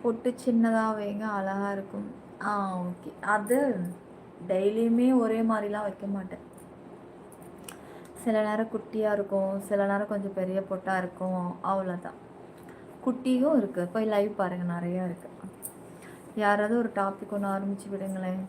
பொட்டு சின்னதாக வைங்க, அழகாக இருக்கும். ஓகே. அது டெய்லியுமே ஒரே மாதிரிலாம் வைக்க மாட்டேன். சில நேரம் குட்டியாக இருக்கும், சில நேரம் கொஞ்சம் பெரிய பொட்டாக இருக்கும், அவ்வளோதான். குட்டியும் இருக்குது, போய் லைவ் பாருங்கள், நிறையா இருக்குது. யாராவது ஒரு டாபிக் ஒன்று ஆரம்பித்து விடுங்களேன்.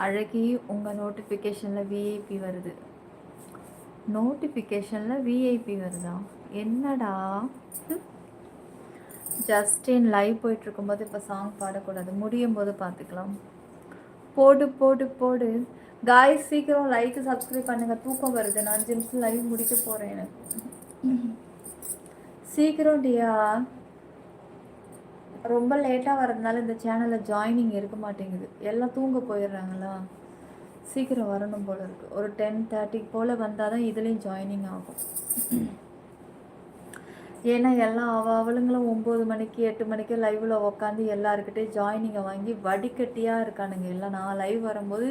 அழகி, உங்கள் நோட்டிஃபிகேஷனில் விஐபி வருது. நோட்டிஃபிகேஷனில் விஐபி வருதா? என்னடா? ஜஸ்டின் லைவ் போயிட்டுருக்கும்போது இப்போ சாங் பாடக்கூடாது, முடியும் போது பார்த்துக்கலாம். போடு போடு போடு காய்ஸ், சீக்கிரம் லைக் சப்ஸ்கிரைப் பண்ணுங்கள். தூக்கம் வருது, நான் 5 நிமிஷம் லைவ் முடிக்க போகிறேன். எனக்கு சீக்கிரம் டியா. ரொம்ப லேட்டாக வர்றதுனால இந்த சேனலில் ஜாயினிங் இருக்க மாட்டேங்குது, எல்லாம் தூங்க போயிடுறாங்களா. சீக்கிரம் வரணும் போல் இருக்குது. ஒரு 10:30 போல் வந்தால் தான் இதுலேயும் ஜாயினிங் ஆகும். ஏன்னா எல்லாம் அவளுங்களும் 9 மணிக்கு 8 மணிக்கு லைவில் உட்காந்து எல்லாருக்கிட்டே ஜாயினிங்கை வாங்கி வடிகட்டியாக இருக்கானுங்க. எல்லாம் நான் லைவ் வரும்போது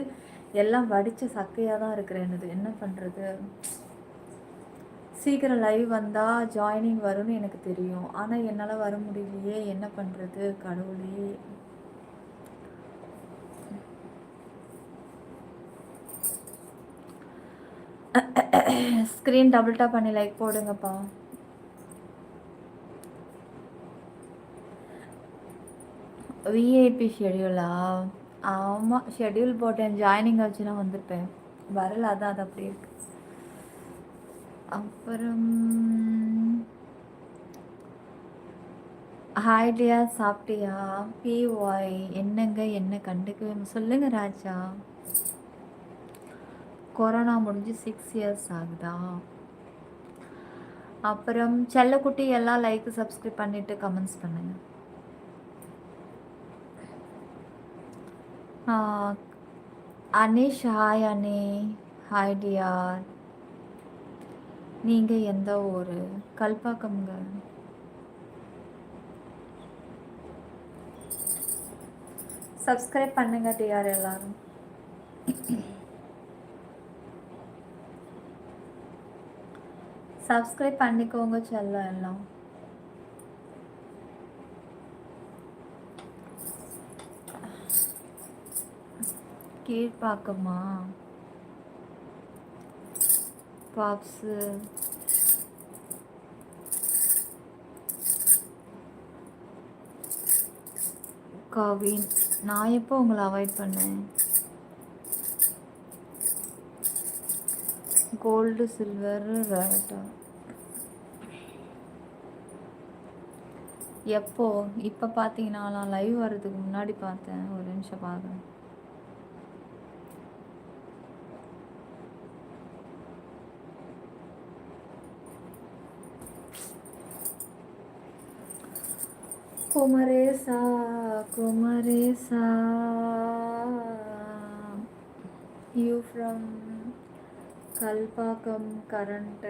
எல்லாம் வடித்த சக்கையாக தான் இருக்கிறேன்னுது. என்ன பண்ணுறது? சீக்கிரம் லைவ் வந்தால் ஜாயினிங் வரும்னு எனக்கு தெரியும், ஆனால் என்னால் வர முடியலையே. என்ன பண்ணுறது கடவுளே? ஸ்க்ரீன் டபுள் டாப் பண்ணி லைக் போடுங்கப்பா. விஐபி ஷெடியூலா? ஆமாம், ஷெடியூல் போட்டேன், ஜாயினிங் வச்சுனா வந்திருப்பேன், வரல, அதான் அது அப்படி இருக்கு. அப்புறம் ஹாய் டியா, சாப்பிட்டியா? பிஒய் என்னங்க, என்ன கண்டுக்கவே சொல்லுங்க ராஜா. கொரோனா முடிஞ்சு 6 இயர்ஸ் ஆகுதா? அப்புறம் செல்லக்குட்டி எல்லாம் லைக் சப்ஸ்கிரைப் பண்ணிவிட்டு கமெண்ட்ஸ் பண்ணுங்க. அனிஷ் ஹாய். அனி ஹாய் டியார். நீங்கள் எந்த ஊர்? கல்பாக்கம்ங்க. சப்ஸ்கிரைப் பண்ணுங்க டியார் எல்லாரும். சப்ஸ்கிரைப் பண்ணிக்கோங்க செல்லம் எல்லாம். கீழ்பாக்கமா? பாப்ஸு கவின், நான் எப்போ உங்களை அவாய்ட் பண்ணேன்? கோல்டு சில்வர் ரேட்டா? எப்போ? இப்போ பார்த்தீங்கன்னா நான் லைவ் வர்றதுக்கு முன்னாடி பார்த்தேன். ஒரு நிமிஷம் பார்க்குறேன். குமரேசா குமரேசா, you from Kalpakkam current.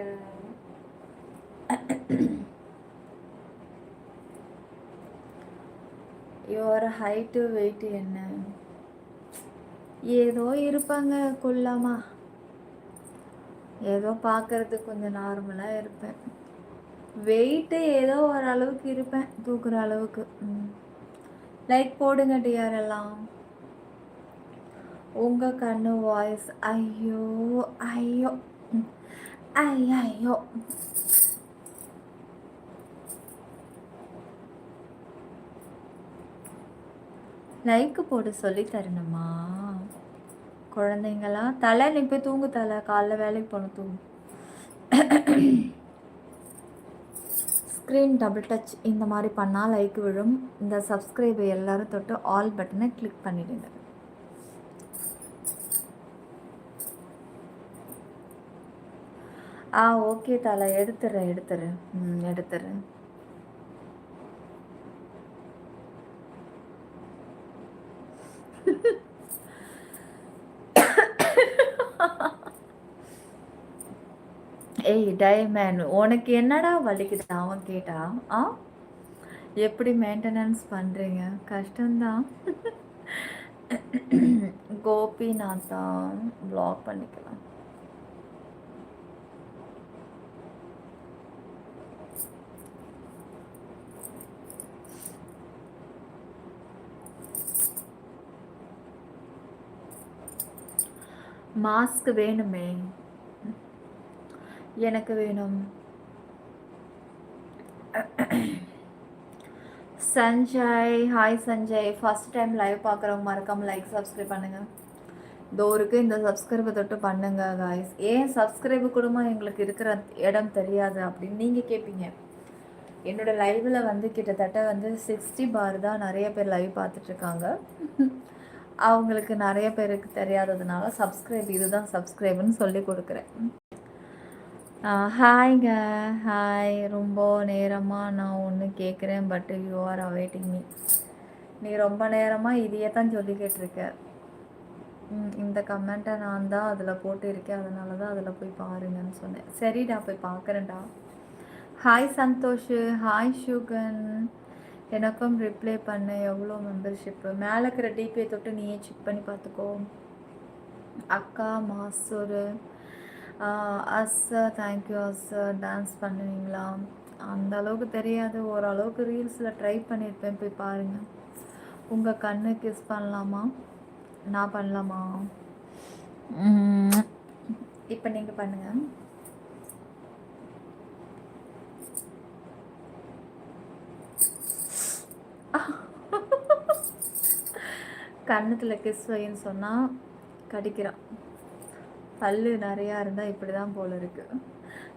Your height weight என்ன? ஏதோ இருப்பாங்க குள்ளமா, ஏதோ பார்க்கறதுக்கு கொஞ்சம் நார்மலாக இருப்பேன். வெயிட்டு ஏதோ ஓரளவுக்கு இருப்பேன், தூக்குற அளவுக்கு. லைக் போடுங்க டிஆர் எல்லாம். உங்கள் கண்ணு வாய்ஸ் ஐயோ ஐயோ ஐயோ. லைக்கு போட்டு சொல்லி தரணுமா? குழந்தைங்களா? தலை நீ போய் தூங்கு, தலை காலைல வேலைக்கு போகணும், தூங்கு. ஸ்க்ரீன் டபுள் டச் இந்த மாதிரி பண்ணால் லைக் விழும். இந்த சப்ஸ்கிரைபை எல்லாரும் தொட்டு ஆல் பட்டனை கிளிக் பண்ணிவிடுங்க. ஓகே தலை, எடுத்துறேன். எடுத்துறேன். ஏய் டைமேன், உனக்கு என்னடா வலிக்குது? அவன் கேட்டா எப்படி மெயின்டெனன்ஸ் பண்ணுறீங்க? கஷ்டம்தான். கோபிநாத்தா பிளாக் பண்ணிக்கலாம். மாஸ்க் வேணுமே, எனக்கு வேணும். Sanjay, hi Sanjay. First time live பார்க்குறவங்க மறக்காமல் லைக் சப்ஸ்கிரைப் பண்ணுங்கள். டோருக்கு இந்த சப்ஸ்கிரைபை தொட்டு பண்ணுங்க காய்ஸ். ஏன் சப்ஸ்கிரைபு கூடமா எங்களுக்கு இருக்கிற இடம் தெரியாது அப்படின்னு நீங்கள் கேட்பீங்க. என்னோடய லைவில் வந்து கிட்டத்தட்ட வந்து 60 பார் தான் நிறைய பேர் லைவ் பார்த்துட்ருக்காங்க. அவங்களுக்கு நிறைய பேருக்கு தெரியாததுனால சப்ஸ்கிரைப், இதுதான் சப்ஸ்கிரைப்னு சொல்லி கொடுக்குறேன். ஹாய்ங்க, ஹாய். ரொம்ப நேரமாக நான் ஒன்று கேட்குறேன், but you are awaiting me. நீ ரொம்ப நேரமாக இதையே தான் சொல்லிக்கிட்டு இருக்க. இந்த கமெண்ட்டை நான் தான் அதில் போட்டு இருக்கேன், அதனால தான் அதில் போய் பாருங்கன்னு சொன்னேன். சரிடா, போய் பார்க்குறேன்டா. Hi Santhosh, hi Shugan. எனக்கும் ரிப்ளை பண்ண. எவ்வளோ மெம்பர்ஷிப்பு? மேலே இருக்கிற டிபியை தொட்டு நீயே செக் பண்ணி பார்த்துக்கோ. அக்கா மாசூர், தேங்க்யூ டான்ஸ் பண்ணுவீங்களா? அந்த அளவுக்கு தெரியாது, ஓரளவுக்கு ரீல்ஸில் ட்ரை பண்ணியிருப்பேன், போய் பாருங்கள். உங்கள் கண்ணு கிஸ் பண்ணலாமா? நான் பண்ணலாமா? இப்போ நீங்கள் பண்ணுங்கள். கண்ணத்தில் கிஸ் வைன்னு சொன்னால் கடிக்கிறான். பல்லு நிறையா இருந்தால் இப்படி தான் போல இருக்கு.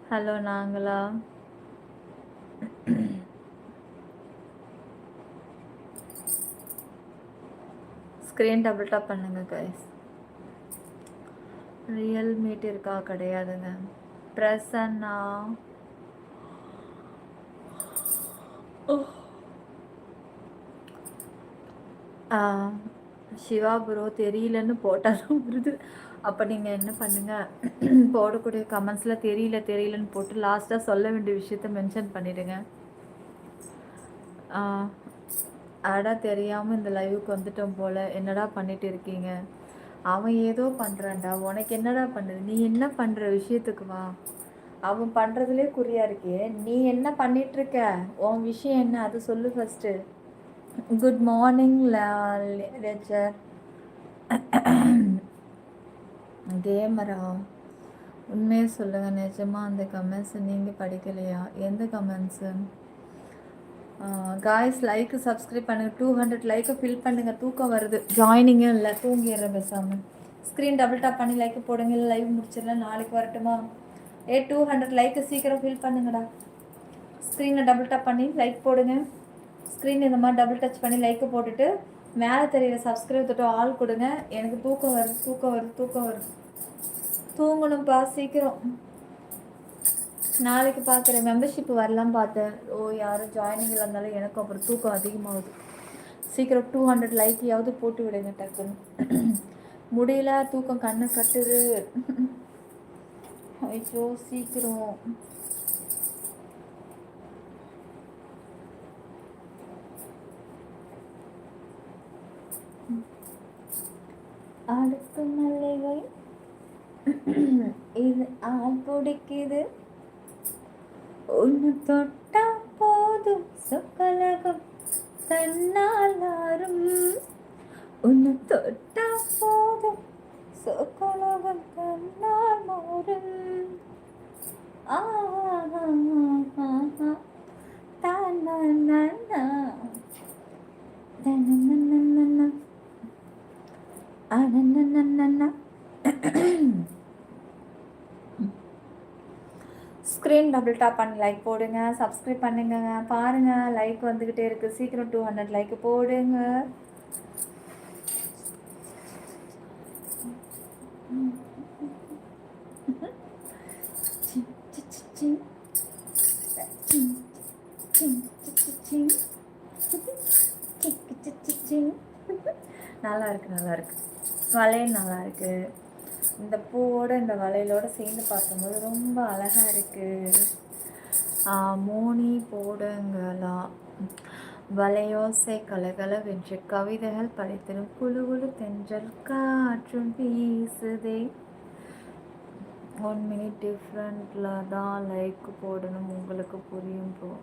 ஹலோ நாங்களா? ஸ்க்ரீன் டபுள் டாப் பண்ணுங்க கைஸ். ரியல் மீட் இருக்கா? கிடையாதுங்க. பிரசன்னா, சிவா ப்ரோ தெரியலன்னு போட்டாலும் வருது. அப்போ நீங்கள் என்ன பண்ணுங்கள், போடக்கூடிய கமெண்ட்ஸில் தெரியலன்னு போட்டு லாஸ்ட்டாக சொல்ல வேண்டிய விஷயத்த மென்ஷன் பண்ணிவிடுங்க. அடா தெரியாமல் இந்த லைவுக்கு வந்துட்டோம் போல், என்னடா பண்ணிட்டு இருக்கீங்க? அவன் ஏதோ பண்ணுறான்டா, உனக்கு என்னடா பண்ணுது? நீ என்ன பண்ணுற விஷயத்துக்கு வா. அவன் பண்ணுறதுலே குறியா இருக்கே, நீ என்ன பண்ணிகிட்ருக்க? உன் விஷயம் என்ன அது சொல்லு first. Good morning ledger. Camera, உண்மையே சொல்லுங்கள், நிஜமாக அந்த கமெண்ட்ஸு நீங்கள் படிக்கலையா? எந்த கமெண்ட்ஸு? காய்ஸ் லைக்கு சப்ஸ்கிரைப் பண்ணுங்கள். 200 லைக்கை ஃபில் பண்ணுங்கள். தூக்கம் வருது, ஜாயினிங்கும் இல்லை, தூங்கிடுறேன் பேசாமல். ஸ்க்ரீன் டபுள் டாப் பண்ணி லைக்கு போடுங்க, இல்லை லைவ் முடிச்சிடலாம், நாளைக்கு வரட்டுமா? 200 லைக்கு சீக்கிரம் ஃபில் பண்ணுங்கடா. ஸ்க்ரீனை டபுள் டாப் பண்ணி லைக் போடுங்க. ஸ்க்ரீன் இந்த மாதிரி டபுள் டச் பண்ணி லைக்கை போட்டுட்டு மேலே தெரியிற சப்ஸ்கிரைப் தொட்டு ஆள் கொடுங்க. எனக்கு தூக்கம் வருது. தூங்கணும்ப்பா சீக்கிரம். நாளைக்கு பார்க்குறேன். மெம்பர்ஷிப் வரலாம் பார்த்தேன். யாரும் ஜாயினிங்கில் இருந்தாலும் எனக்கு அப்புறம் தூக்கம் அதிகமாகுது. சீக்கிரம் 200 லைக்கையாவது போட்டு விடுங்க டக்குன்னு. முடியல, தூக்கம் கண்ணை கட்டுது. ஐயோ சீக்கிரம். அடுத்து மல்லிகை இது ஆள் பிடிக்குது. ஒன்று தொட்டா போதும் சொக்கலகம் தன்னால் மாறும். ஒன்று தொட்டா போதும் சொக்கலகம் தன்னால் மாறும். ஸ்க்ரீன் டபுள் டாப் பண்ணி லைக் போடுங்க, சப்ஸ்கிரைப் பண்ணுங்க. பாருங்கள் லைக் வந்துக்கிட்டே இருக்குது. சீக்கிரம் 200 லைக் போடுங்க. நல்லா இருக்கு. வளையல் நல்லா இருக்கு. இந்த பூவோட இந்த வளையலோட சேர்ந்து பார்க்கும்போது ரொம்ப அழகாக இருக்குது. மோனி போடுங்களா? வளையோசை கலகலவென்று கவிதைகள் படைத்திடும் குழு தென்றல் காற்றும் வீசுதே. 1 மினிட் டிஃப்ரெண்ட்டில் தான் லைக் போடணும், உங்களுக்கு புரியும் ப்ரோ.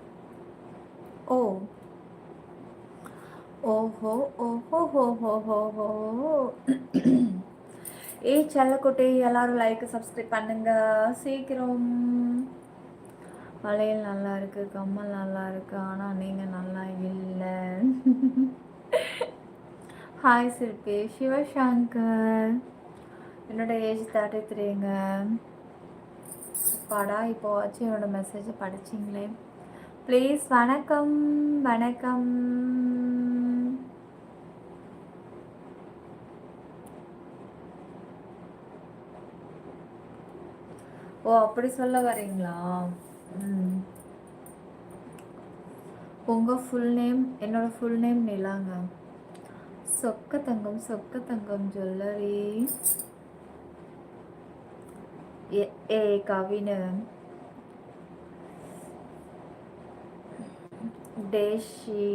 ஓஹோ. ஏய் செல்லக்குட்டி, எல்லாரும் லைக் சப்ஸ்கிரைப் பண்ணுங்க சீக்கிரம். வளையல் நல்லா இருக்கு, கம்மல் நல்லா இருக்கு, ஆனால் நீங்கள் நல்லா இல்லை. ஹாய் சிற்பி. சிவசங்கர், என்னோட ஏஜ் 33ங்க. பாடா இப்போவாச்சும் என்னோட மெசேஜை படிச்சிங்களே ப்ளீஸ். வணக்கம் வணக்கம். ஓ அப்படி சொல்ல வரீங்களா? உங்கள் ஃபுல் நேம்? என்னோட ஃபுல் நேம் நிலாங்க. சொக்க தங்கம் ஜுவல்லரி. ஏ கவினு டேஷி.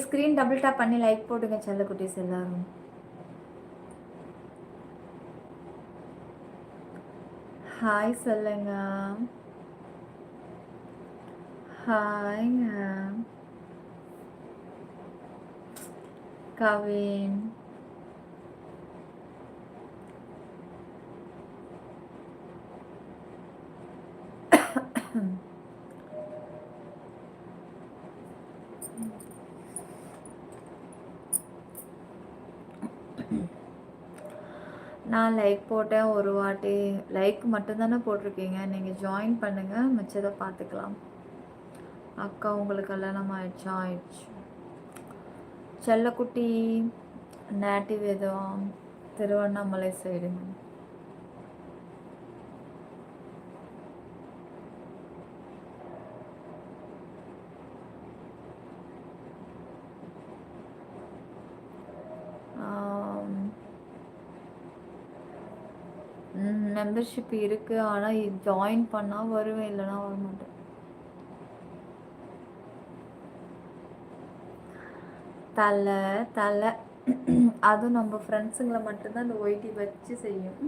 ஸ்க்ரீன் டபுள் டேப் பண்ணி லைக் போடுங்க செல்லக்குட்டீஸ் எல்லாரும். ஹாய் சொல்லுங்க. ஹாய்ங்க கவின். நான் லைக் போட்டேன் ஒரு வாட்டி. லைக் மட்டும்தானே போட்டிருக்கீங்க. நீங்கள் ஜாயின் பண்ணுங்கள், மிச்சத்தை பார்த்துக்கலாம். அக்கா உங்களுக்கு கல்யாணம் ஆயிடுச்சா? ஆயிடுச்சு. செல்லக்குட்டி நேட்டிவ் எதுவும்? திருவண்ணாமலை சைடுங்க. மெம்பர்ஷிப் இருக்குது, ஆனால் ஜாயின் பண்ணால் வருவேன், இல்லைனா வரமாட்டேன். தலை அதுவும் நம்ம ஃப்ரெண்ட்ஸுங்களை மட்டும்தான் அந்த ஒயிட்டி வச்சு செய்யும்.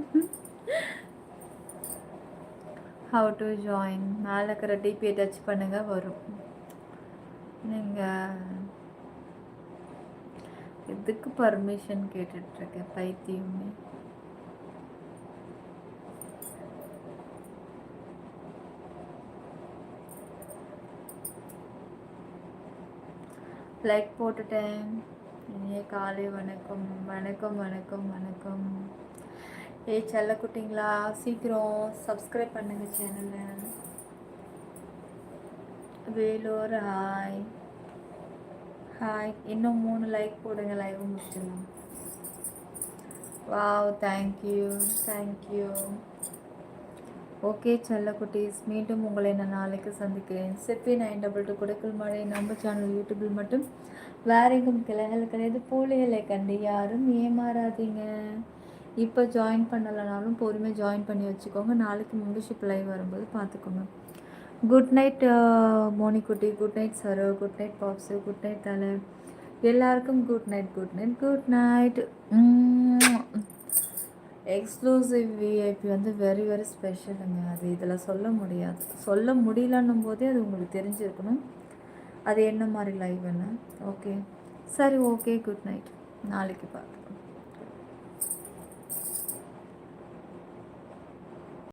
How to join? மேலே இருக்கிற டிபியை டச் பண்ணுங்கள், வரும். நீங்கள் எதுக்கு பர்மிஷன் கேட்டுட்ருக்கேன் பைத்தியமே. லைக் போட்டுட்டேன். இனிய காலை வணக்கம் வணக்கம் வணக்கம் வணக்கம். செல்லக்குட்டிங்களா, சீக்கிரம் சப்ஸ்கிரைப் பண்ணுங்க சேனலை. Vellore hi hi. இன்னும் 3 லைக் போடுங்க, லைவ் முடிச்சிடலாம். Wow, thank you thank you. ஓகே செல்லக்குட்டீஸ், மீண்டும் உங்களை நான் நாளைக்கு சந்திக்கிறேன். சிற்பி 922 குடைக்குள் மழை நம்ம சேனல் யூடியூபில் மட்டும், வேற எங்கும் கிளைகள் கிடையாது. பூலிகளை கண்டு யாரும் ஏமாறாதீங்க. இப்போ ஜாயின் பண்ணலைனாலும் பொறுமையாக ஜாயின் பண்ணி வச்சுக்கோங்க. நாளைக்கு மெம்பர்ஷிப் லைவ் வரும்போது பார்த்துக்கோங்க. குட் நைட் மோனிக்குட்டி, good night Saro, good night பாப்ஸு, குட் நைட் தலை. எல்லாருக்கும் good night good night good night. Exclusive VIP வந்து வெரி வெரி ஸ்பெஷலுங்க. அது இதில் சொல்ல முடியாது. சொல்ல முடியலன்னும் போதே அது உங்களுக்கு தெரிஞ்சிருக்கணும் அது என்ன மாதிரி லைவ்னு. ஓகே சரி, ஓகே, குட் நைட். நாளைக்கு பார்க்கலாம்.